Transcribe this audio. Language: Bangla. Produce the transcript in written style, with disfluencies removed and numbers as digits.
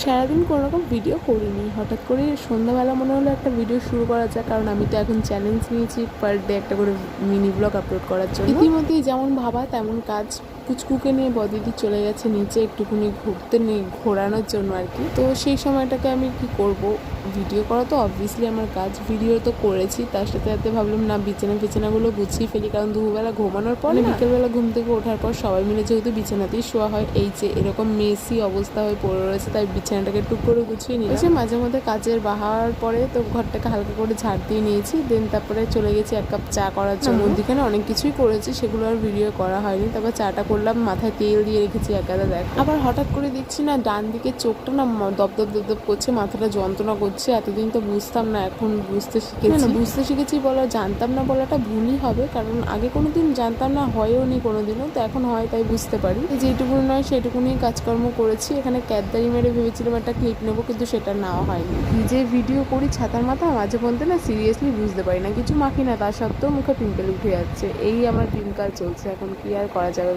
সারাদিন কোনো রকম ভিডিও করিনি, হঠাৎ করে সন্ধ্যাবেলা মনে হলো একটা ভিডিও শুরু করা যাক, কারণ আমি তো এখন চ্যালেঞ্জ নিয়েছি পার ডে একটা করে মিনি ব্লগ আপলোড করার জন্য। ইতিমধ্যেই যেমন ভাবা তেমন কাজ, পুচকুকে নিয়ে বদিদি চলে গেছে নিচে একটুখানি ঘোরানোর জন্য আর কি। তো সেই সময়টাকে আমি কি করব, ভিডিও করা তো অবভিয়াসলি আমার কাজ, ভিডিও তো করেছি, তার সাথে সাথে ভাবলাম না বিছানাগুলো গুছিয়ে ফেলি, কারণ দুপুরবেলা ঘুমানোর পর বিকেলবেলা ঘুম থেকে ওঠার পর সবাই মিলে যেহেতু বিছানাতেই শোয়া হয়, এই যে এরকম মেসি অবস্থা হয়ে পড়ে রয়েছে, তাই বিছানাটাকে টুক করে গুছিয়ে নিয়েছি। মাঝে মধ্যে কাজের বাহার পরে তো ঘরটাকে হালকা করে ঝাড় দিয়ে নিয়েছি, দেন তারপরে চলে গেছি 1 কাপ চা করার জন্য। মধ্যখানে অনেক কিছুই করেছি, সেগুলো আর ভিডিও করা হয়নি। তারপর চাটা করলাম, মাথায় তেল দিয়ে রেখেছি একাদা দেখ। আবার হঠাৎ করে দেখছি না ডান দিকে চোখটা না দপ দপ দপ দপ করছে, মাথাটা যন্ত্রণা করছে। এতদিন তো বুঝতাম না, এখন বুঝতে শিখেছি বলা, জানতাম না বলাটা ভুলই হবে, কারণ আগে কোনোদিন জানতাম না, হয়ও নি কোনোদিনও, তো এখন হয় তাই বুঝতে পারি। যেটুকুনি নয় সেটুকুনি কাজকর্ম করেছি। এখানে ক্যাদদারি মেরে ভেবেছিলাম একটা ক্লিপ নেবো, কিন্তু সেটা নেওয়া হয়নি। যে ভিডিও করি ছাতার মাথা মাঝে মধ্যে না সিরিয়াসলি বুঝতে পারি না, কিছু মাখি না, তা সত্ত্বেও মুখে পিম্পল উঠে যাচ্ছে। এই আমার দিনকাল চলছে, এখন কি আর করা যাবে।